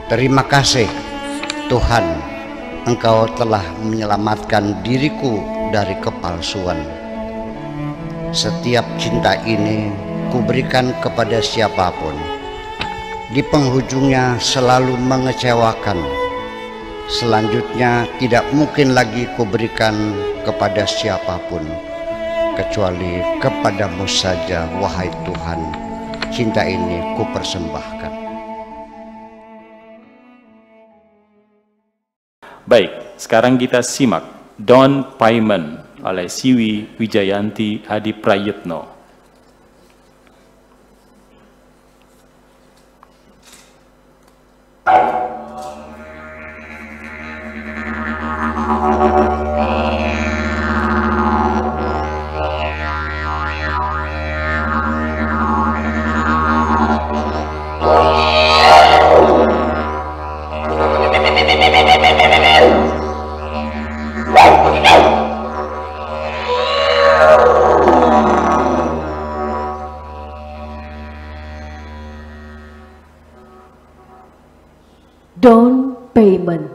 Terima kasih Tuhan, Engkau telah menyelamatkan diriku dari kepalsuan. Setiap cinta ini kuberikan kepada siapapun, di penghujungnya selalu mengecewakan. Selanjutnya tidak mungkin lagi kuberikan kepada siapapun, kecuali kepadamu saja, wahai Tuhan. Cinta ini kupersembahkan. Baik, sekarang kita simak Don Payment oleh Siwi Wijayanti Adi Prayitno. Don Payment.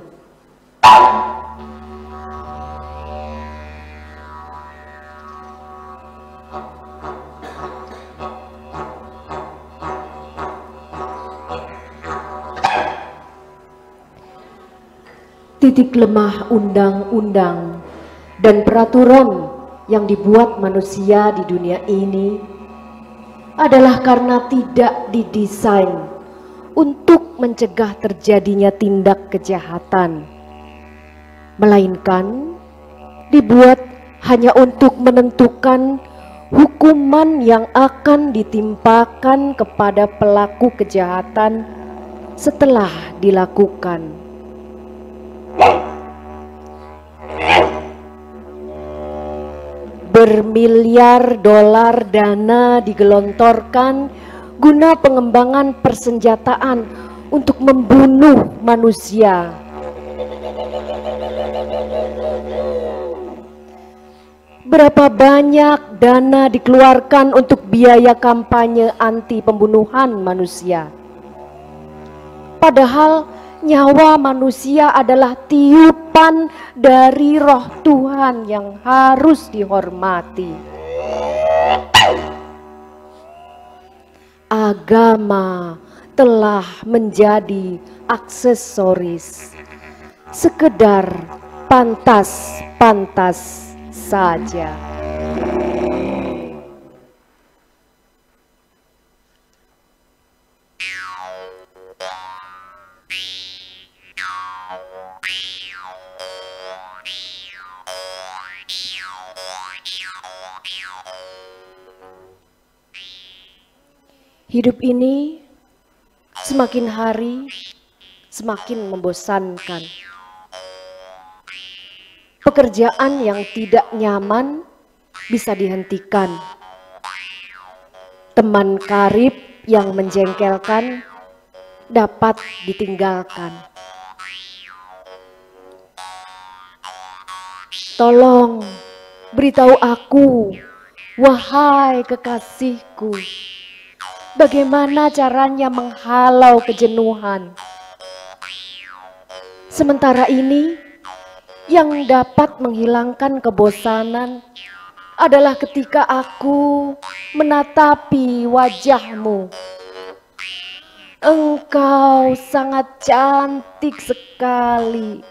Titik lemah undang-undang dan peraturan yang dibuat manusia di dunia ini adalah karena tidak didesain untuk mencegah terjadinya tindak kejahatan, melainkan dibuat hanya untuk menentukan hukuman yang akan ditimpakan kepada pelaku kejahatan setelah dilakukan. Bermiliar dolar dana digelontorkan guna pengembangan persenjataan untuk membunuh manusia. Berapa banyak dana dikeluarkan untuk biaya kampanye anti pembunuhan manusia? Padahal nyawa manusia adalah tiupan dari roh Tuhan yang harus dihormati. Agama telah menjadi aksesoris, sekedar pantas-pantas saja. Hidup ini semakin hari semakin membosankan. Pekerjaan yang tidak nyaman bisa dihentikan. Teman karib yang menjengkelkan dapat ditinggalkan. Tolong beritahu aku, wahai kekasihku, bagaimana caranya menghalau kejenuhan. Sementara ini, yang dapat menghilangkan kebosanan adalah ketika aku menatapi wajahmu. Engkau sangat cantik sekali,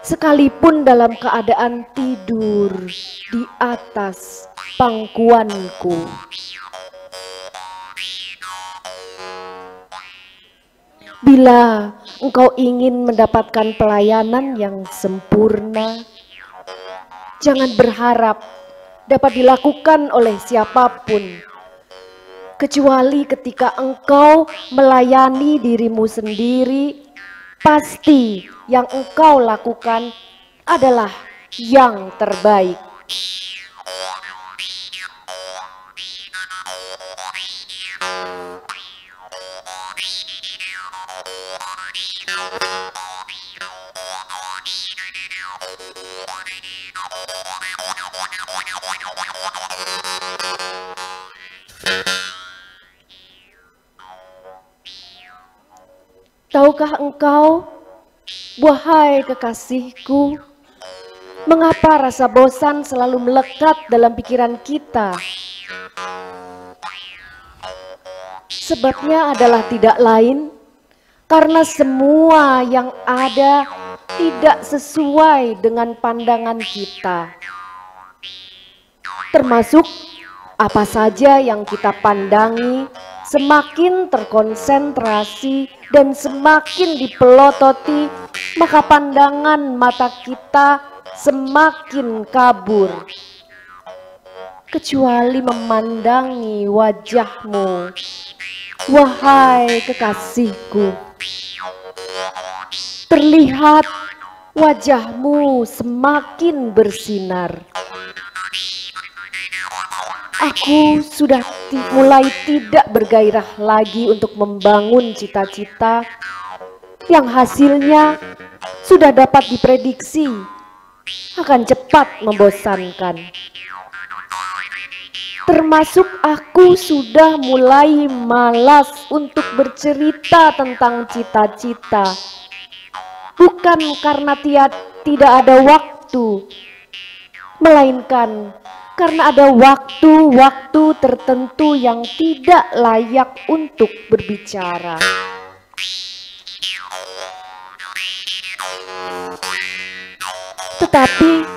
sekalipun dalam keadaan tidur di atas pangkuanku. Bila engkau ingin mendapatkan pelayanan yang sempurna, jangan berharap dapat dilakukan oleh siapapun, kecuali ketika engkau melayani dirimu sendiri. Pasti yang engkau lakukan adalah yang terbaik. Tahukah engkau, wahai kekasihku, mengapa rasa bosan selalu melekat dalam pikiran kita? Sebabnya adalah tidak lain karena semua yang ada tidak sesuai dengan pandangan kita. Termasuk apa saja yang kita pandangi semakin terkonsentrasi dan semakin dipelototi, maka pandangan mata kita semakin kabur. Kecuali memandangi wajahmu, wahai kekasihku. Terlihat wajahmu semakin bersinar. Aku sudah mulai tidak bergairah lagi untuk membangun cita-cita yang hasilnya sudah dapat diprediksi akan cepat membosankan. Termasuk aku sudah mulai malas untuk bercerita tentang cita-cita. Bukan karena tidak ada waktu, melainkan karena ada waktu-waktu tertentu yang tidak layak untuk berbicara. Tetapi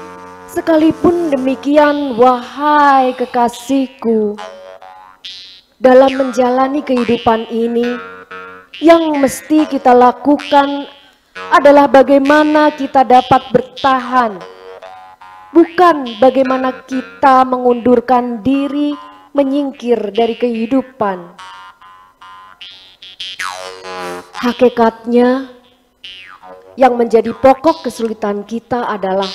sekalipun demikian, wahai kekasihku, dalam menjalani kehidupan ini, yang mesti kita lakukan adalah bagaimana kita dapat bertahan, bukan bagaimana kita mengundurkan diri, menyingkir dari kehidupan. Hakikatnya, yang menjadi pokok kesulitan kita adalah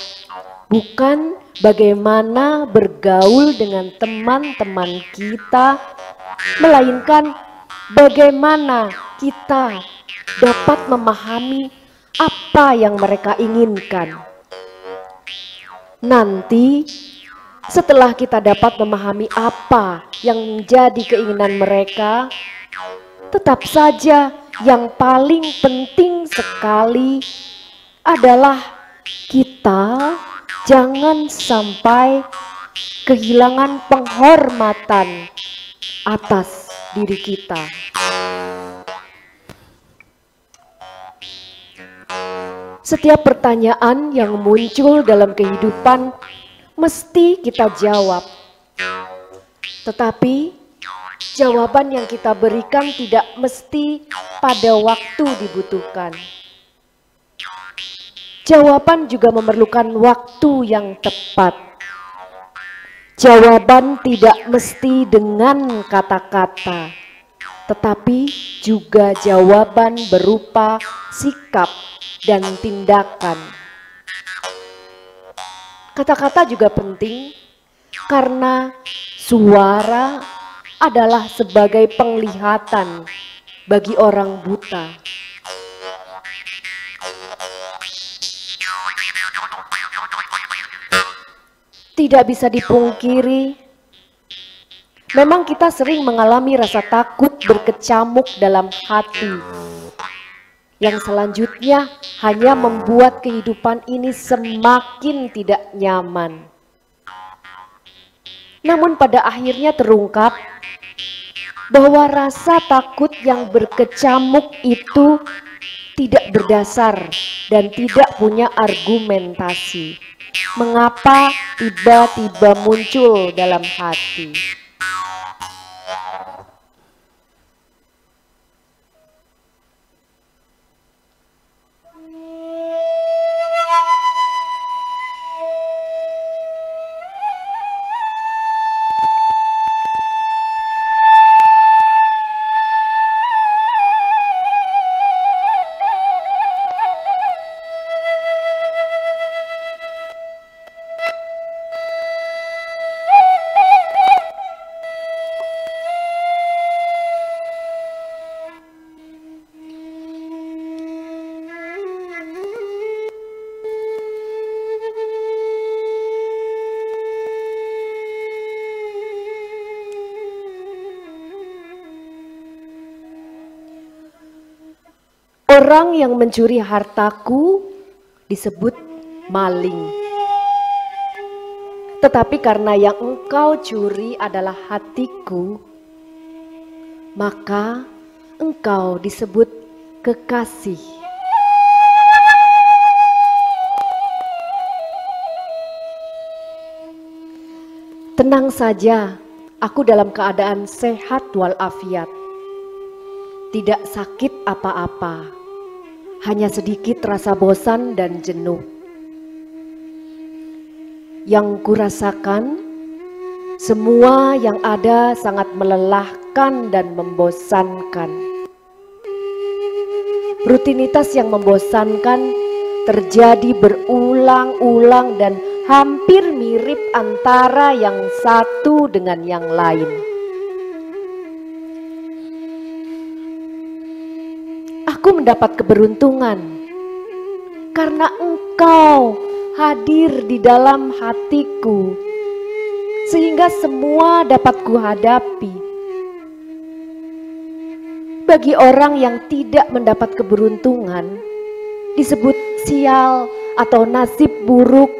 bukan bagaimana bergaul dengan teman-teman kita, melainkan bagaimana kita dapat memahami apa yang mereka inginkan. Nanti setelah kita dapat memahami apa yang menjadi keinginan mereka, tetap saja yang paling penting sekali adalah kita jangan sampai kehilangan penghormatan atas diri kita. Setiap pertanyaan yang muncul dalam kehidupan mesti kita jawab. Tetapi jawaban yang kita berikan tidak mesti pada waktu dibutuhkan. Jawaban juga memerlukan waktu yang tepat. Jawaban tidak mesti dengan kata-kata, tetapi juga jawaban berupa sikap dan tindakan. Kata-kata juga penting karena suara adalah sebagai penglihatan bagi orang buta. Tidak bisa dipungkiri, memang kita sering mengalami rasa takut berkecamuk dalam hati, yang selanjutnya hanya membuat kehidupan ini semakin tidak nyaman. Namun pada akhirnya terungkap bahwa rasa takut yang berkecamuk itu tidak berdasar dan tidak punya argumentasi. Mengapa tiba-tiba muncul dalam hati? Orang yang mencuri hartaku disebut maling. Tetapi karena yang engkau curi adalah hatiku, maka engkau disebut kekasih. Tenang saja, aku dalam keadaan sehat walafiat. Tidak sakit apa-apa, hanya sedikit rasa bosan dan jenuh. Yang kurasakan, semua yang ada sangat melelahkan dan membosankan. Rutinitas yang membosankan terjadi berulang-ulang dan hampir mirip antara yang satu dengan yang lain. Aku mendapat keberuntungan karena engkau hadir di dalam hatiku, sehingga semua dapat kuhadapi. Bagi orang yang tidak mendapat keberuntungan, disebut sial atau nasib buruk.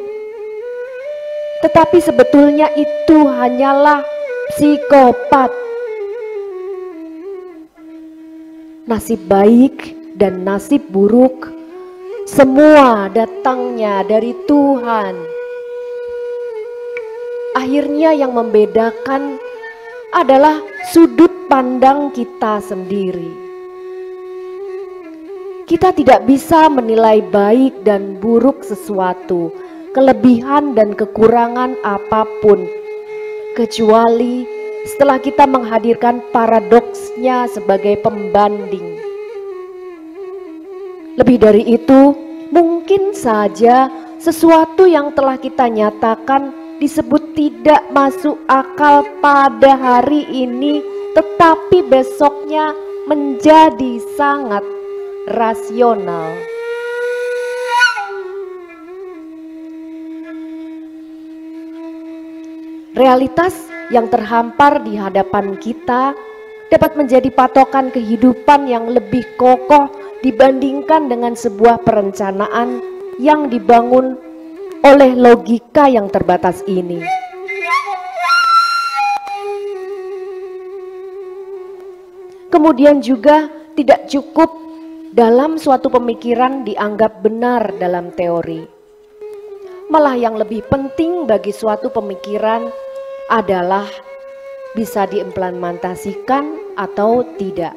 Tetapi sebetulnya itu hanyalah psikopat. Nasib baik dan nasib buruk semua datangnya dari Tuhan. Akhirnya yang membedakan adalah sudut pandang kita sendiri. Kita tidak bisa menilai baik dan buruk sesuatu, kelebihan dan kekurangan apapun, kecuali setelah kita menghadirkan paradoksnya sebagai pembanding. Lebih dari itu, mungkin saja sesuatu yang telah kita nyatakan disebut tidak masuk akal pada hari ini, tetapi besoknya menjadi sangat rasional. Realitas yang terhampar di hadapan kita dapat menjadi patokan kehidupan yang lebih kokoh dibandingkan dengan sebuah perencanaan yang dibangun oleh logika yang terbatas ini. Kemudian juga tidak cukup dalam suatu pemikiran dianggap benar dalam teori. Malah yang lebih penting bagi suatu pemikiran adalah bisa diimplementasikan atau tidak.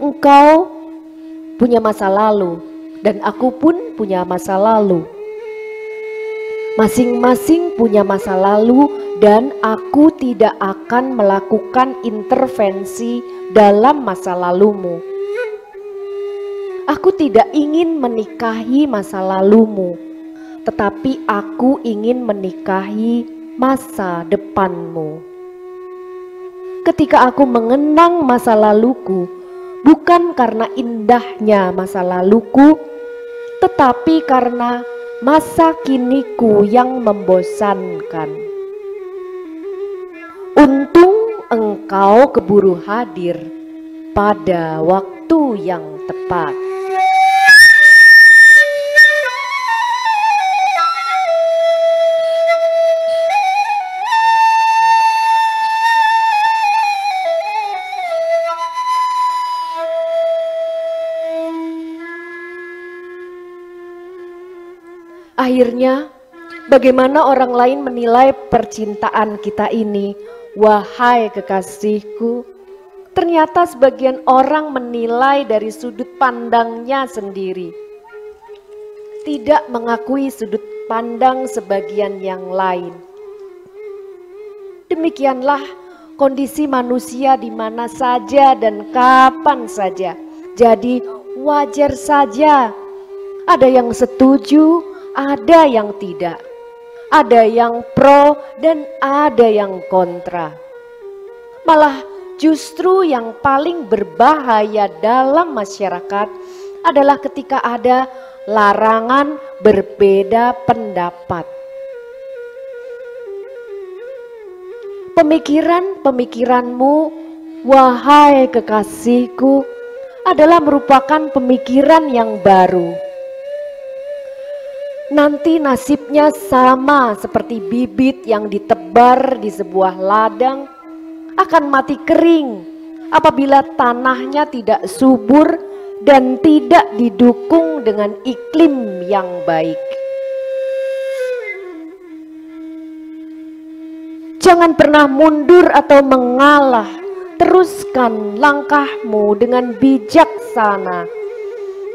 Engkau punya masa lalu dan aku pun punya masa lalu. Masing-masing punya masa lalu dan aku tidak akan melakukan intervensi dalam masa lalumu. Aku tidak ingin menikahi masa lalumu, tetapi aku ingin menikahi masa depanmu. Ketika aku mengenang masa laluku, bukan karena indahnya masa laluku, tetapi karena masa kiniku yang membosankan. Untung engkau keburu hadir pada waktu yang tepat. Akhirnya, bagaimana orang lain menilai percintaan kita ini? Wahai kekasihku, ternyata sebagian orang menilai dari sudut pandangnya sendiri, tidak mengakui sudut pandang sebagian yang lain. Demikianlah kondisi manusia di mana saja dan kapan saja. Jadi wajar saja ada yang setuju, ada yang tidak. Ada yang pro dan ada yang kontra. Malah justru yang paling berbahaya dalam masyarakat adalah ketika ada larangan berbeda pendapat. Pemikiran-pemikiranmu, wahai kekasihku, adalah merupakan pemikiran yang baru. Nanti nasibnya sama seperti bibit yang ditebar di sebuah ladang, akan mati kering apabila tanahnya tidak subur dan tidak didukung dengan iklim yang baik. Jangan pernah mundur atau mengalah, teruskan langkahmu dengan bijaksana.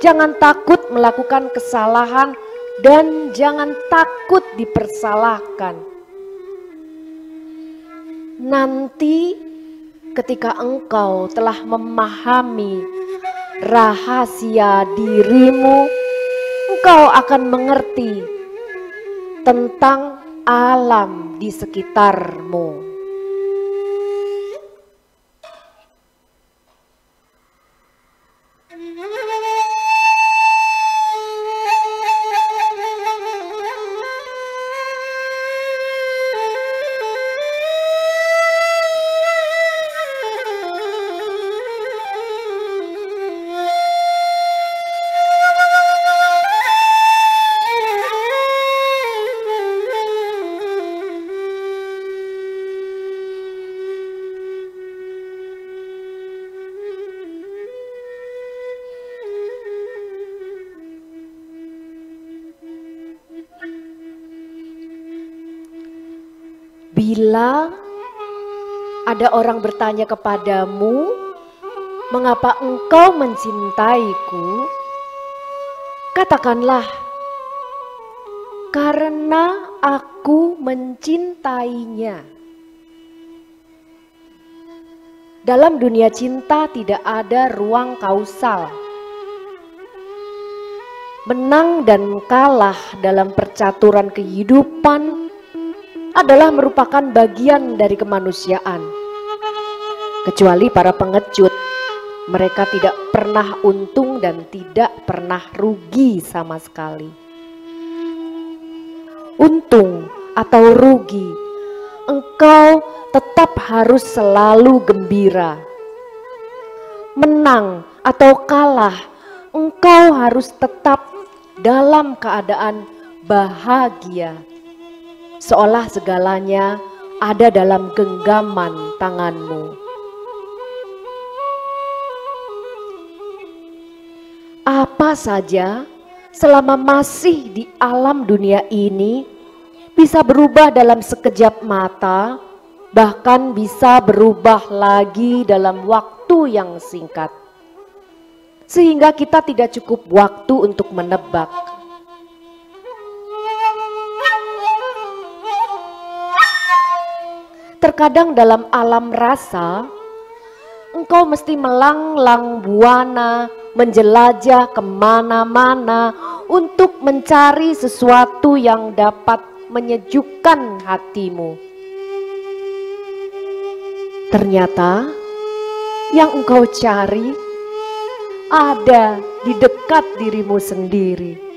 Jangan takut melakukan kesalahan dan jangan takut dipersalahkan. Nanti ketika engkau telah memahami rahasia dirimu, engkau akan mengerti tentang alam di sekitarmu. Bila ada orang bertanya kepadamu, mengapa engkau mencintaiku? Katakanlah, karena aku mencintainya. Dalam dunia cinta tidak ada ruang kausal. Menang dan kalah dalam percaturan kehidupan adalah merupakan bagian dari kemanusiaan. Kecuali para pengecut, mereka tidak pernah untung dan tidak pernah rugi sama sekali. Untung atau rugi, engkau tetap harus selalu gembira. Menang atau kalah, engkau harus tetap dalam keadaan bahagia. Seolah segalanya ada dalam genggaman tanganmu. Apa saja selama masih di alam dunia ini bisa berubah dalam sekejap mata, bahkan bisa berubah lagi dalam waktu yang singkat. Sehingga kita tidak cukup waktu untuk menebak. Terkadang dalam alam rasa, engkau mesti melanglang buana, menjelajah kemana-mana untuk mencari sesuatu yang dapat menyejukkan hatimu. Ternyata yang engkau cari ada di dekat dirimu sendiri.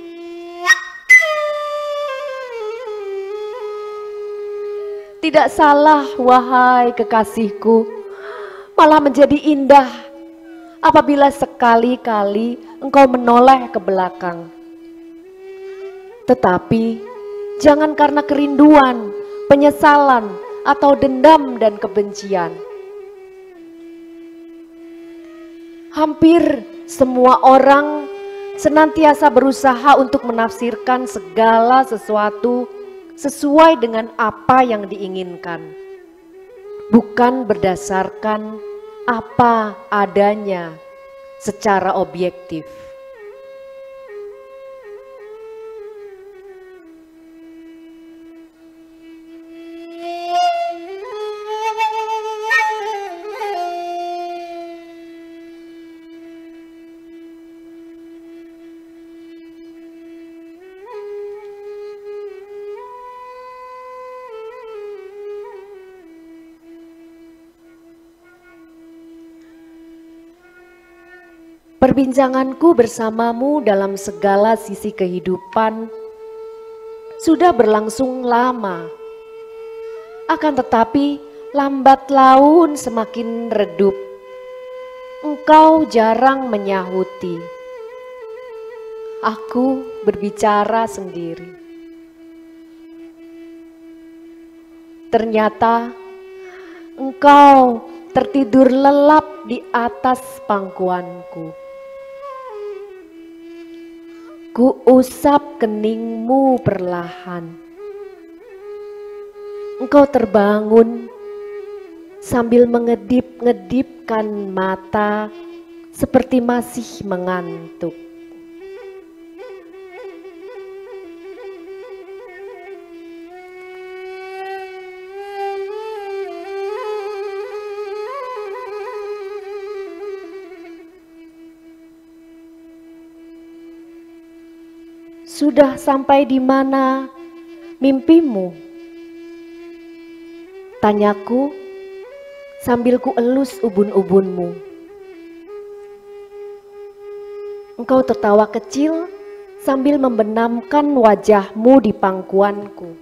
Tidak salah, wahai kekasihku, malah menjadi indah apabila sekali-kali engkau menoleh ke belakang. Tetapi jangan karena kerinduan, penyesalan, atau dendam dan kebencian. Hampir semua orang senantiasa berusaha untuk menafsirkan segala sesuatu sesuai dengan apa yang diinginkan, bukan berdasarkan apa adanya secara objektif. Perbincanganku bersamamu dalam segala sisi kehidupan sudah berlangsung lama. Akan tetapi lambat laun semakin redup. Engkau jarang menyahuti. Aku berbicara sendiri. Ternyata engkau tertidur lelap di atas pangkuanku. Kuusap keningmu perlahan. Engkau terbangun sambil mengedip-ngedipkan mata seperti masih mengantuk. Sudah sampai di mana mimpimu? Tanyaku sambil ku elus ubun-ubunmu. Engkau tertawa kecil sambil membenamkan wajahmu di pangkuanku.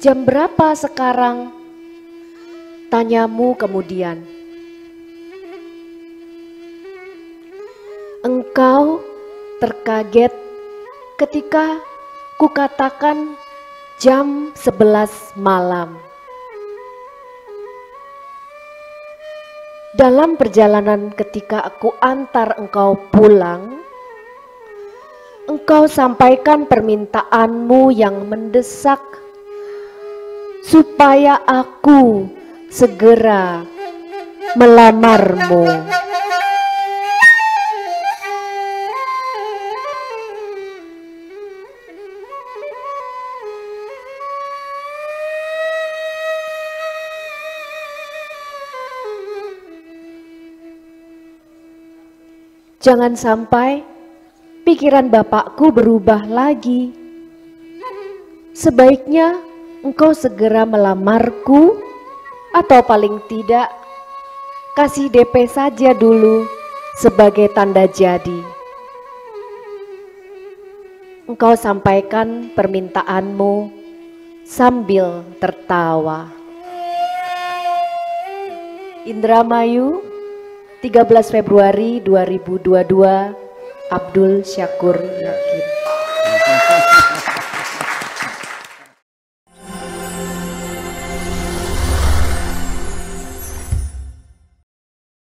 Jam berapa sekarang? Tanyamu kemudian. Engkau terkaget ketika kukatakan jam 11 malam. Dalam perjalanan ketika aku antar engkau pulang, engkau sampaikan permintaanmu yang mendesak supaya aku segera melamarmu. Jangan sampai pikiran bapakku berubah lagi. Sebaiknya engkau segera melamarku, atau paling tidak kasih DP saja dulu sebagai tanda jadi. Engkau sampaikan permintaanmu sambil tertawa. Indramayu, 13 Februari 2022, Abdul Syakur Yakin.